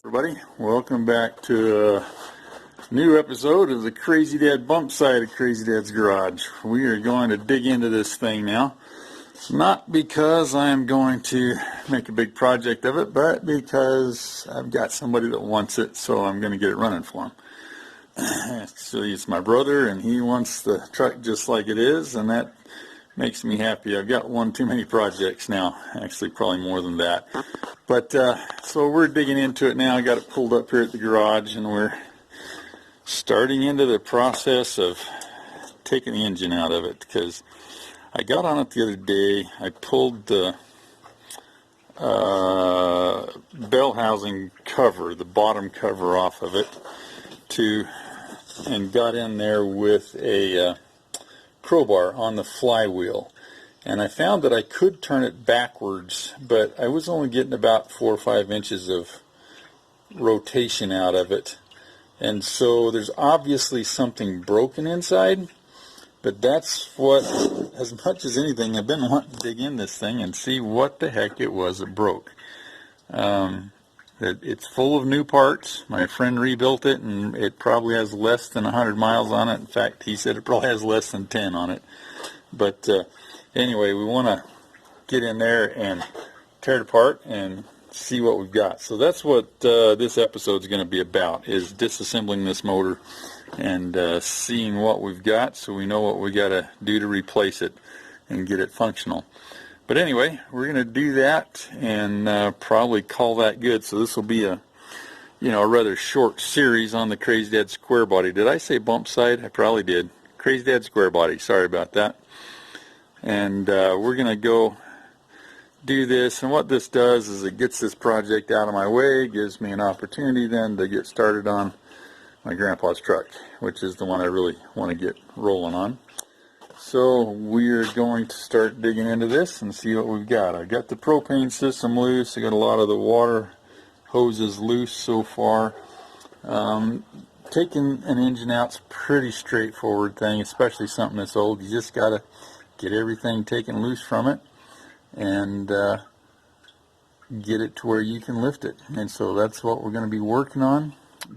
Everybody, welcome back to a new episode of the Crazy Dad Bump Side of Crazy Dad's Garage. We are going to dig into this thing now, not because I'm going to make a big project of it, but because I've got somebody that wants it, so I'm going to get it running for him. Actually, it's my brother, and he wants the truck just like it is, and that makes me happy. I've got one too many projects now, actually probably more than that. But so we're digging into it now. I got it pulled up here at the garage, and we're starting into the process of taking the engine out of it, because I got on it the other day. I pulled the bell housing cover, the bottom cover off of it, and got in there with a crowbar on the flywheel, and I found that I could turn it backwards, but I was only getting about 4 or 5 inches of rotation out of it, and so there's obviously something broken inside. But that's what, as much as anything, I've been wanting to dig in this thing and see what the heck it was that broke. It's full of new parts. My friend rebuilt it, and it probably has less than 100 miles on it. In fact, he said it probably has less than 10 on it. But anyway, we want to get in there and tear it apart and see what we've got. So that's what this episode is going to be about, is disassembling this motor and seeing what we've got, so we know what we got to do to replace it and get it functional. But anyway, we're going to do that and probably call that good. So this will be a rather short series on the Crazy Dad Square Body. Did I say bump side? I probably did. Crazy Dad Square Body. Sorry about that. And we're going to go do this. And what this does is it gets this project out of my way, gives me an opportunity then to get started on my grandpa's truck, which is the one I really want to get rolling on. So we're going to start digging into this and see what we've got. I got the propane system loose. I got a lot of the water hoses loose so far. Taking an engine out's a pretty straightforward thing, especially something that's old. You just got to get everything taken loose from it and get it to where you can lift it. And so that's what we're going to be working on.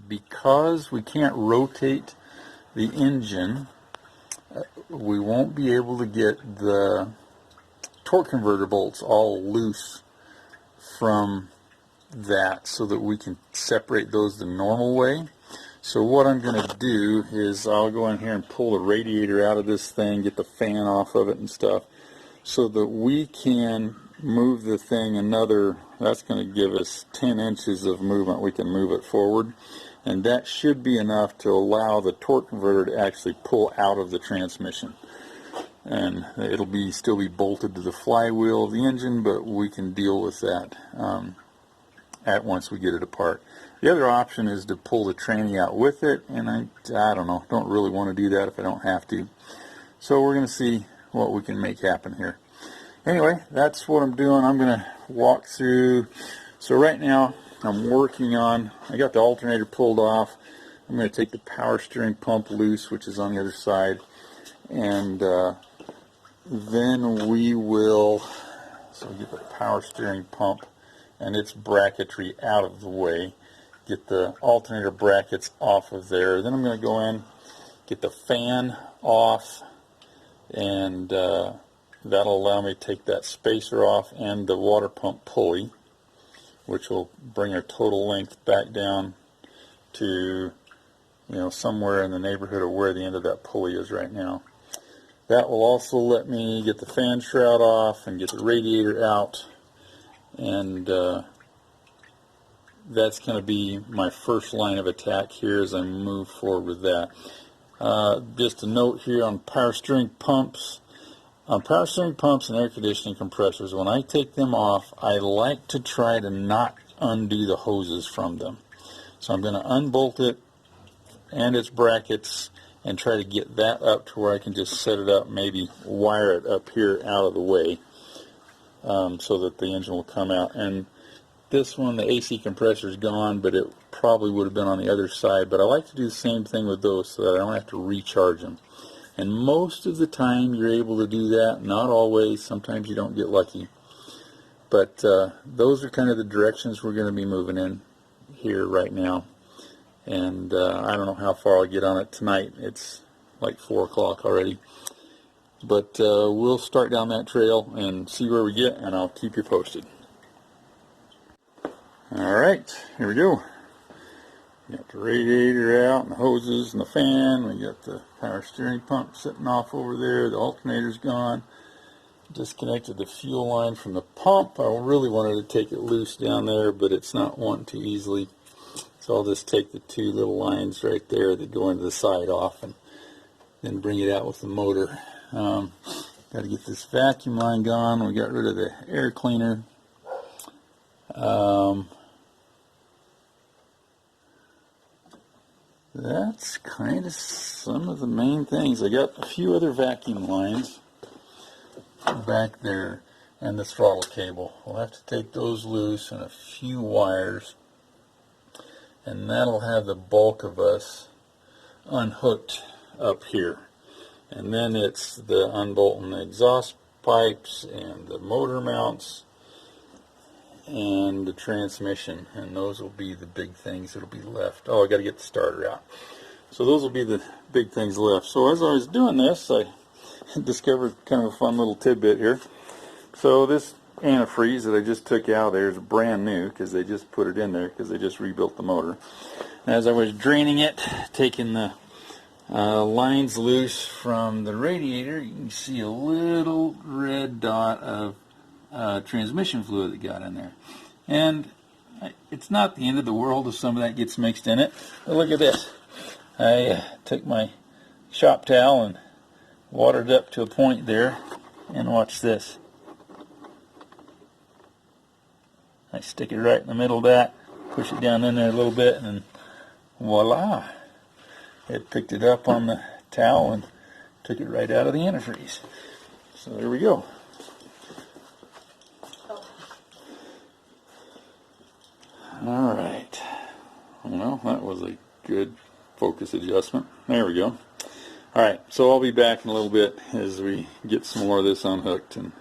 Because we can't rotate the engine, we won't be able to get the torque converter bolts all loose from that so that we can separate those the normal way. So what I'm going to do is I'll go in here and pull the radiator out of this thing, get the fan off of it and stuff, so that we can move the thing another, that's going to give us 10 inches of movement. We can move it forward, and that should be enough to allow the torque converter to actually pull out of the transmission. And it'll still be bolted to the flywheel of the engine, but we can deal with that at once we get it apart. The other option is to pull the tranny out with it, and I don't know, don't really want to do that if I don't have to. So we're going to see what we can make happen here. Anyway, that's what I'm doing. I'm going to walk through. So right now I'm working on, I got the alternator pulled off. I'm going to take the power steering pump loose, which is on the other side, and then we will, so get the power steering pump and its bracketry out of the way, get the alternator brackets off of there. Then I'm going to go in, get the fan off, and that'll allow me to take that spacer off and the water pump pulley, which will bring our total length back down to, somewhere in the neighborhood of where the end of that pulley is right now. That will also let me get the fan shroud off and get the radiator out, and that's going to be my first line of attack here as I move forward with that. Just a note here on power steering pumps. On power steering pumps and air conditioning compressors, when I take them off, I like to try to not undo the hoses from them. So I'm going to unbolt it and its brackets and try to get that up to where I can just set it up, maybe wire it up here out of the way, so that the engine will come out. And this one, the AC compressor is gone, but it probably would have been on the other side. But I like to do the same thing with those so that I don't have to recharge them. And most of the time you're able to do that, not always. Sometimes you don't get lucky. But those are kind of the directions we're going to be moving in. here right now, and I don't know how far I'll get on it tonight. It's like 4 o'clock already, but we'll start down that trail and see where we get, and I'll keep you posted. Alright, here we go. We got the radiator out and the hoses and the fan. We got the power steering pump sitting off over there. The alternator's gone. Disconnected the fuel line from the pump. I really wanted to take it loose down there, but it's not wanting to easily. So I'll just take the 2 little lines right there that go into the side off and then bring it out with the motor. Got to get this vacuum line gone. We got rid of the air cleaner. That's kind of some of the main things. I got a few other vacuum lines back there and this throttle cable. We'll have to take those loose and a few wires, and that'll have the bulk of us unhooked up here. And then it's the unbolting the exhaust pipes and the motor mounts and the transmission, and those will be the big things that'll be left. Oh, I got to get the starter out. So those will be the big things left. So as I was doing this, I discovered kind of a fun little tidbit here. So this antifreeze that I just took out there is brand new because they just put it in there because they just rebuilt the motor. As I was draining it, taking the lines loose from the radiator, you can see a little red dot of transmission fluid that got in there. And it's not the end of the world if some of that gets mixed in it. But look at this. I took my shop towel and watered up to a point there, and watch this. I stick it right in the middle of that, push it down in there a little bit, and voila! It picked it up on the towel and took it right out of the antifreeze. So there we go. Alright. Well, that was a good focus adjustment. There we go. Alright, so I'll be back in a little bit as we get some more of this unhooked and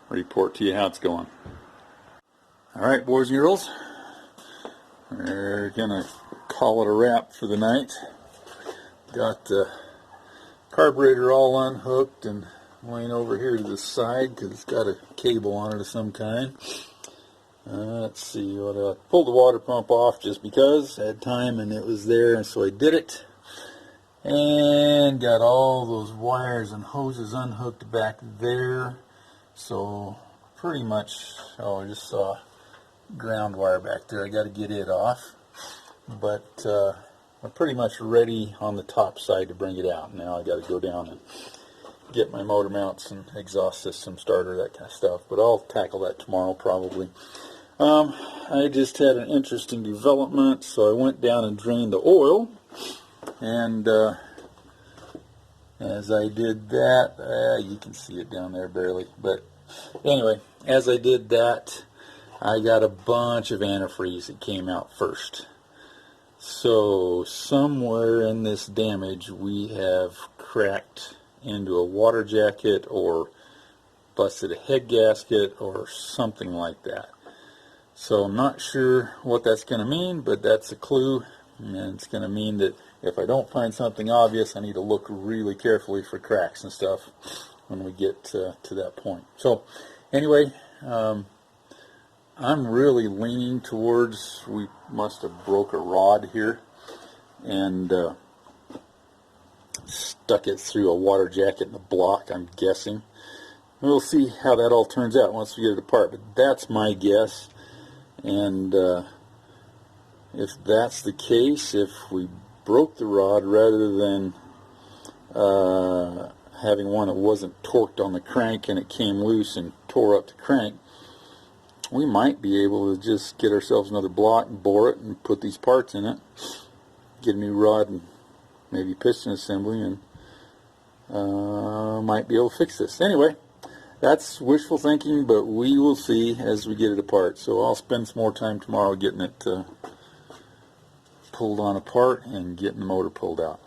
report to you how it's going. Alright, boys and girls, we're going to call it a wrap for the night. Got the carburetor all unhooked and laying over here to the side because it's got a cable on it of some kind. Let's see, what I pulled the water pump off just because I had time and it was there, and so I did it. And got all those wires and hoses unhooked back there. So pretty much, I just saw ground wire back there. I got to get it off. But I'm pretty much ready on the top side to bring it out. Now I got to go down and get my motor mounts and exhaust system starter, that kind of stuff. But I'll tackle that tomorrow probably. I just had an interesting development, so I went down and drained the oil. And as I did that, you can see it down there barely, but anyway, as I did that, I got a bunch of antifreeze that came out first. So somewhere in this damage we have cracked into a water jacket or busted a head gasket or something like that. So I'm not sure what that's going to mean, but that's a clue, and it's going to mean that if I don't find something obvious, I need to look really carefully for cracks and stuff when we get to that point. So anyway, I'm really leaning towards we must have broke a rod here and stuck it through a water jacket in the block, I'm guessing. We'll see how that all turns out once we get it apart, but that's my guess. And if that's the case, if we broke the rod rather than having one that wasn't torqued on the crank and it came loose and tore up the crank, we might be able to just get ourselves another block and bore it and put these parts in it, get a new rod and maybe piston assembly, and might be able to fix this. Anyway, that's wishful thinking, but we will see as we get it apart. So I'll spend some more time tomorrow getting it pulled on apart and getting the motor pulled out.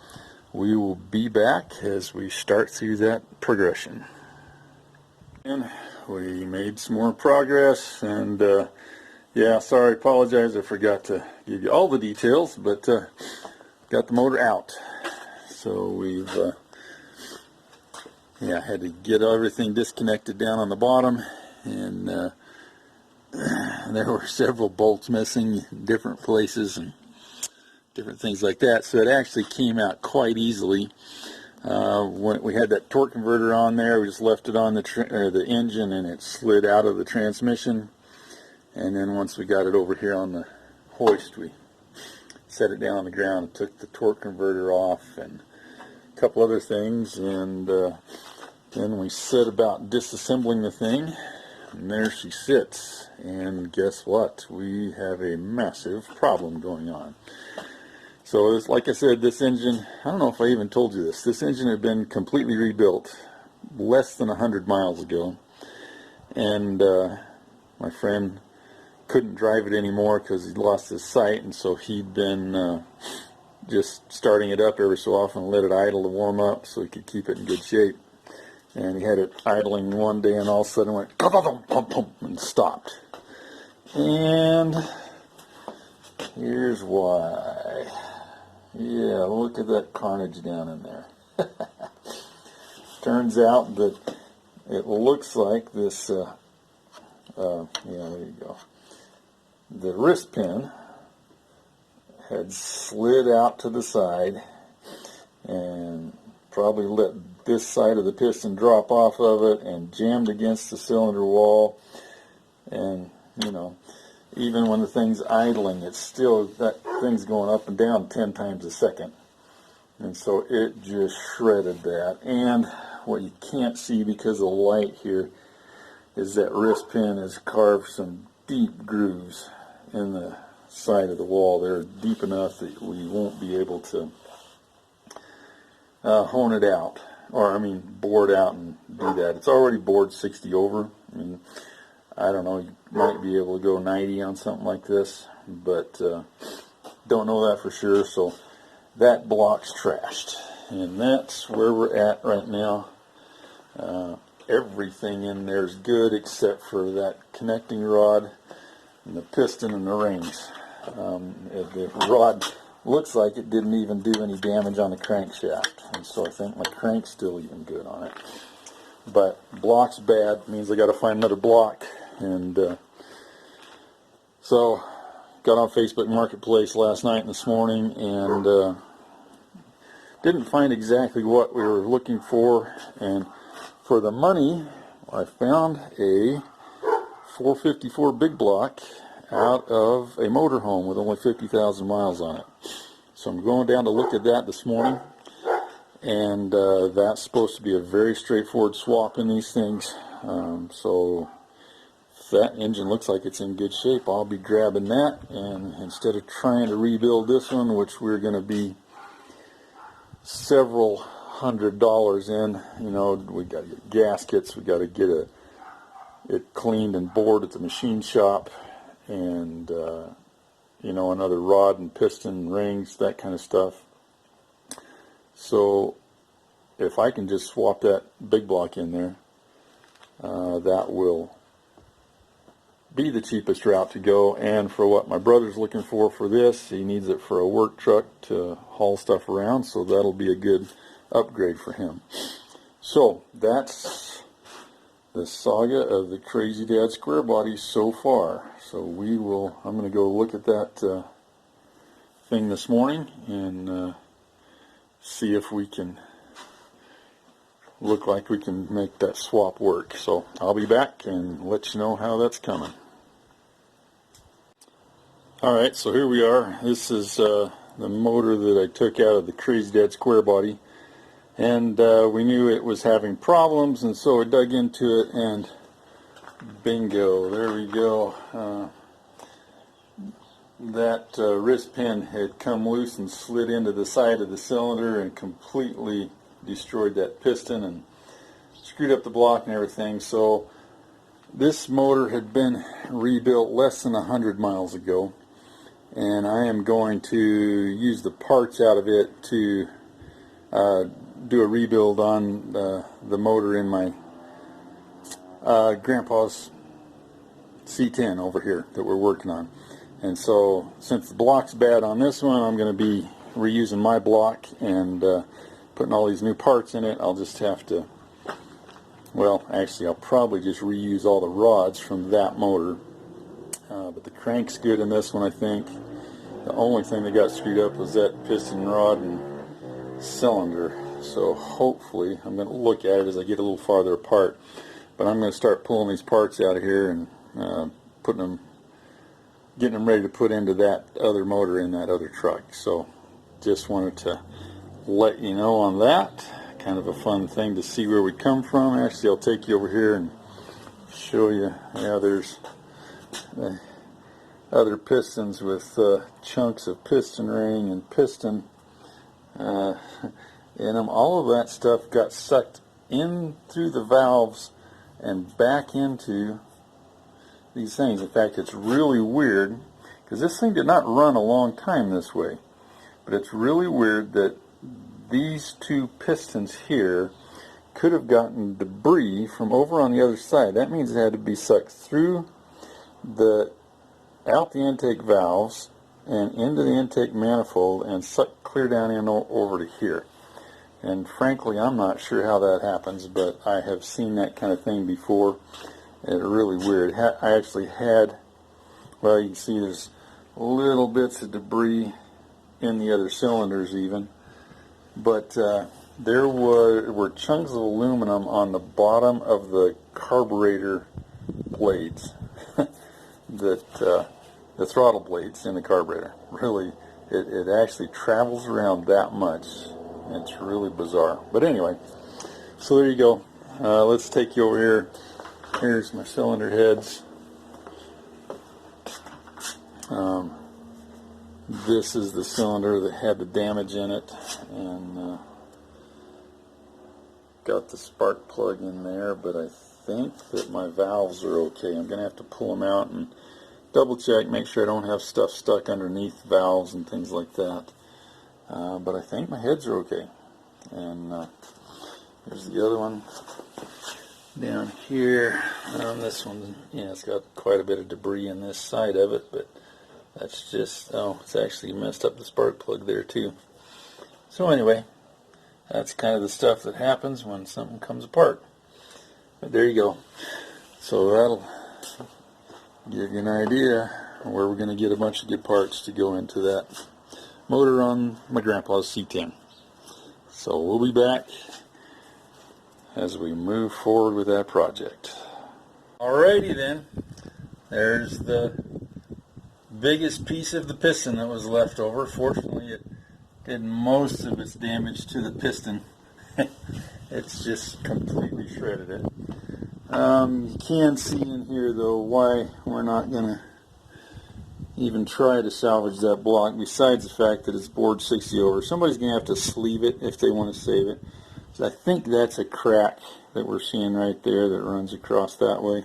We will be back as we start through that progression. And we made some more progress, and Yeah, sorry, apologize, I forgot to give you all the details, but got the motor out. So we've yeah, had to get everything disconnected down on the bottom, and there were several bolts missing in different places and different things like that. So it actually came out quite easily. When we had that torque converter on there, we just left it on the engine, and it slid out of the transmission. And then once we got it over here on the hoist, we set it down on the ground and took the torque converter off and a couple other things, and then we set about disassembling the thing, and there she sits. And guess what? We have a massive problem going on. So like I said, this engine, I don't know if I even told you this, this engine had been completely rebuilt less than 100 miles ago, and my friend couldn't drive it anymore because he'd lost his sight, and so he'd been just starting it up every so often, let it idle to warm up so he could keep it in good shape. And he had it idling one day, and all of a sudden went and stopped. And here's why. Yeah, look at that carnage down in there. Turns out that it looks like this, yeah, there you go. The wrist pin had slid out to the side and probably let this side of the piston drop off of it and jammed against the cylinder wall. And, you know, even when the thing's idling, it's still, that thing's going up and down 10 times a second. And so it just shredded that. And what you can't see because of the light here is that wrist pin has carved some deep grooves in the side of the wall. They're deep enough that we won't be able to hone it out, or I mean bore it out and do that. It's already bored 60 over. I mean, I don't know, you might be able to go 90 on something like this, but don't know that for sure. So that block's trashed, and that's where we're at right now. Everything in there is good except for that connecting rod and the piston and the rings. The rod looks like it didn't even do any damage on the crankshaft, and so I think my crank's still even good on it. But block's bad, means I got to find another block, and so got on Facebook Marketplace last night and this morning, and didn't find exactly what we were looking for, and for the money I found a 454 big block out of a motorhome with only 50,000 miles on it. So I'm going down to look at that this morning, and that's supposed to be a very straightforward swap in these things. So if that engine looks like it's in good shape, I'll be grabbing that, and instead of trying to rebuild this one, which we're going to be several $100s in, you know, we got to get gaskets, we got to get it cleaned and bored at the machine shop, and you know, another rod and piston rings, that kind of stuff. So if I can just swap that big block in there, that will be the cheapest route to go. And for what my brother's looking for this, he needs it for a work truck to haul stuff around, so that'll be a good upgrade for him. So that's the saga of the Crazy Dad Square Body so far. So I'm going to go look at that thing this morning and see if we can look like we can make that swap work. So I'll be back and let you know how that's coming. Alright, so here we are. This is the motor that I took out of the Crazy Dad Square Body, and we knew it was having problems, and so I dug into it, and bingo, there we go. That wrist pin had come loose and slid into the side of the cylinder and completely destroyed that piston and screwed up the block and everything. So this motor had been rebuilt less than 100 miles ago, and I am going to use the parts out of it to do a rebuild on the motor in my grandpa's C10 over here that we're working on. And so since the block's bad on this one, I'm going to be reusing my block and putting all these new parts in it. I'll just have to, well, actually I'll probably just reuse all the rods from that motor. But the crank's good in this one, I think. The only thing that got screwed up was that piston rod and cylinder. So hopefully, I'm going to look at it as I get a little farther apart. But I'm going to start pulling these parts out of here and getting them ready to put into that other motor in that other truck. So just wanted to let you know on that. Kind of a fun thing to see where we come from. Actually, I'll take you over here and show you. Yeah, there's other pistons with chunks of piston ring and piston in them. All of that stuff got sucked in through the valves and back into these things. In fact, it's really weird because this thing did not run a long time this way, but it's really weird that these two pistons here could have gotten debris from over on the other side. That means it had to be sucked through out the intake valves and into the intake manifold and sucked clear down in over to here. And frankly, I'm not sure how that happens, but I have seen that kind of thing before. It's really weird. I actually had, well, you can see there's little bits of debris in the other cylinders even, but there were chunks of aluminum on the bottom of the carburetor blades, the throttle blades in the carburetor. Really, it actually travels around that much. It's really bizarre. But anyway, so there you go. Let's take you over here. Here's my cylinder heads. This is the cylinder that had the damage in it, and got the spark plug in there, but I think that my valves are okay. I'm going to have to pull them out and double check, make sure I don't have stuff stuck underneath valves and things like that. But I think my heads are okay. And here's the other one down here. This one, yeah, it's got quite a bit of debris in this side of it, but that's just, oh, it's actually messed up the spark plug there too. So anyway, that's kind of the stuff that happens when something comes apart. But there you go. So that'll give you an idea where we're going to get a bunch of good parts to go into that motor on my grandpa's C10. So we'll be back as we move forward with that project. Alrighty then, there's the biggest piece of the piston that was left over. Fortunately, it did most of its damage to the piston. It's just completely shredded it. You can see in here though why we're not going to even try to salvage that block, besides the fact that it's bored 60 over. Somebody's going to have to sleeve it if they want to save it. So I think that's a crack that we're seeing right there that runs across that way.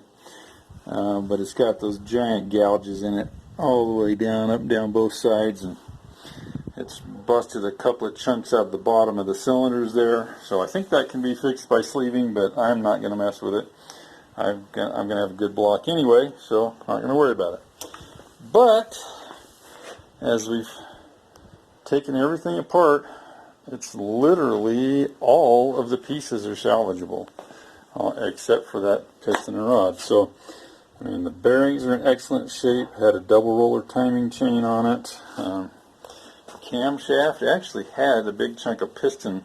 But it's got those giant gouges in it all the way down, up and down both sides, and it's busted a couple of chunks out of the bottom of the cylinders there. So I think that can be fixed by sleeving, but I'm not going to mess with it. I'm going to have a good block anyway, so I'm not going to worry about it. But as we've taken everything apart, it's literally all of the pieces are salvageable, except for that piston and rod. So, I mean, the bearings are in excellent shape. Had a double roller timing chain on it. Camshaft actually had a big chunk of piston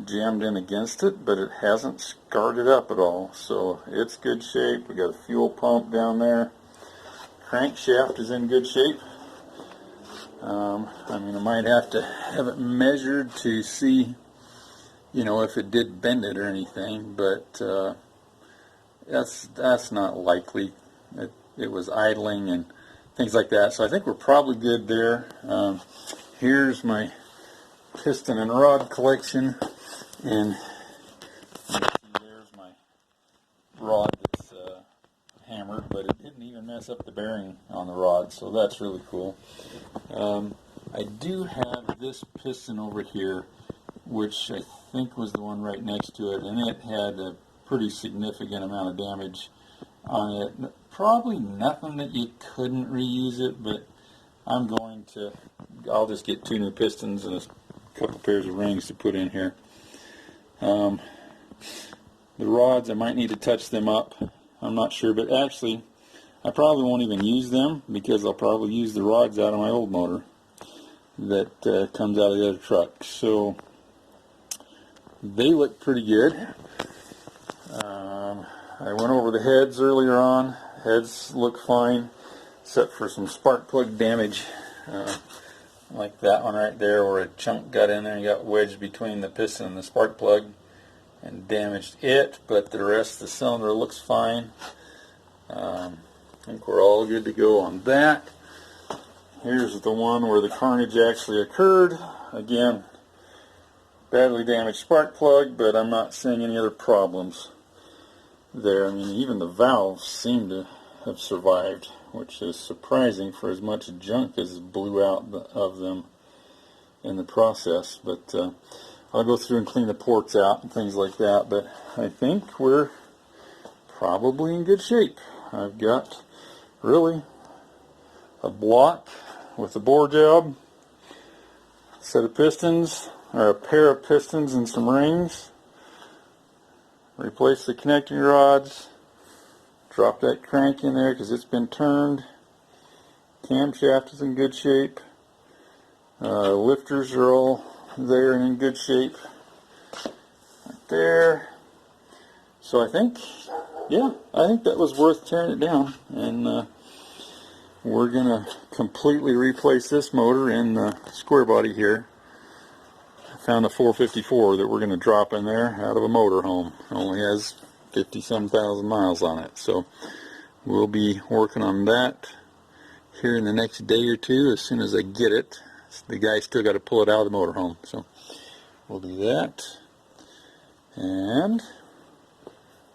jammed in against it, but it hasn't scarred it up at all. So it's good shape. We got a fuel pump down there. Crankshaft is in good shape. I mean, I might have to have it measured to see, you know, if it did bend it or anything, but that's not likely. It was idling and things like that, so I think we're probably good there. Here's my piston and rod collection, and you can see there's my rod that's hammered, but it didn't even mess up the bearing on the rod, so that's really cool. I do have this piston over here, which I think was the one right next to it, and it had a pretty significant amount of damage. on it. Probably nothing that you couldn't reuse it, but I'll just get 2 new pistons and a couple pairs of rings to put in here. The rods, I might need to touch them up. I'm not sure, but actually I probably won't even use them because I'll probably use the rods out of my old motor that comes out of the other truck. So they look pretty good. I went over the heads earlier on. Heads look fine, except for some spark plug damage, like that one right there, where a chunk got in there and got wedged between the piston and the spark plug and damaged it, but the rest of the cylinder looks fine. I think we're all good to go on that. Here's the one where the carnage actually occurred. Again, badly damaged spark plug, but I'm not seeing any other problems there. I mean, even the valves seem to have survived, which is surprising for as much junk as blew out of them in the process. But I'll go through and clean the ports out and things like that, but I think we're probably in good shape. I've got really a block with a bore job, a set of pistons, or a pair of pistons and some rings. Replace the connecting rods, drop that crank in there because it's been turned. Camshaft is in good shape. Lifters are all there and in good shape. Right there. So I think that was worth tearing it down. And we're going to completely replace this motor in the square body here. I found a 454 that we're going to drop in there out of a motor home. It only has 50-some thousand miles on it. So we'll be working on that here in the next day or two as soon as I get it. The guy's still got to pull it out of the motor home. So we'll do that. And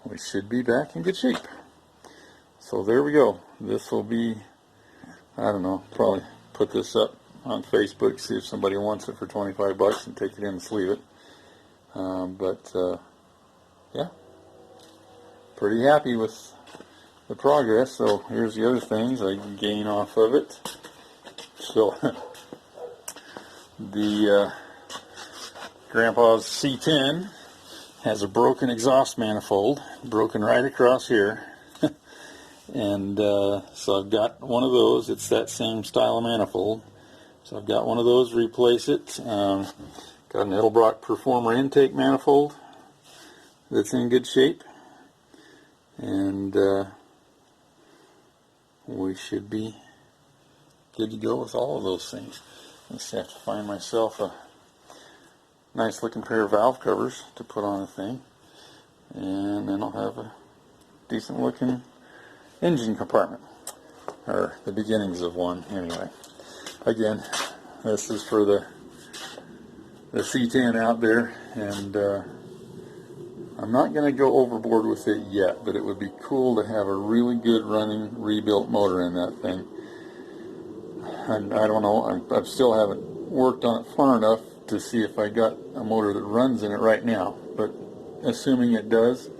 we should be back in good shape. So there we go. This will be, I don't know, probably put this up on Facebook, see if somebody wants it for 25 bucks and take it in and sleeve it. Yeah, pretty happy with the progress. So here's the other things I can gain off of it. So the Grandpa's C10 has a broken exhaust manifold, broken right across here. And so I've got one of those. It's that same style of manifold. So I've got one of those, replace it. Got an Edelbrock Performer intake manifold that's in good shape. And we should be good to go with all of those things. I just have to find myself a nice looking pair of valve covers to put on the thing. And then I'll have a decent looking engine compartment. Or the beginnings of one, anyway. Again, this is for the C10 out there, and I'm not going to go overboard with it yet, but it would be cool to have a really good running rebuilt motor in that thing. And I don't know, I still haven't worked on it far enough to see if I got a motor that runs in it right now, but assuming it does,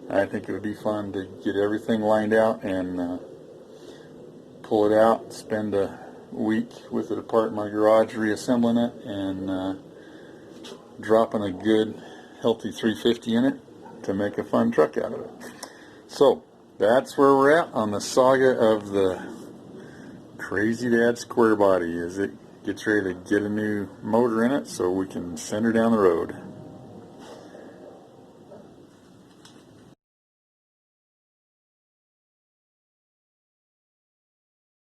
I think it would be fun to get everything lined out and pull it out, spend a week with it apart in my garage reassembling it, and dropping a good healthy 350 in it to make a fun truck out of it. So that's where we're at on the saga of the Crazy Dad square body as it gets ready to get a new motor in it so we can send her down the road.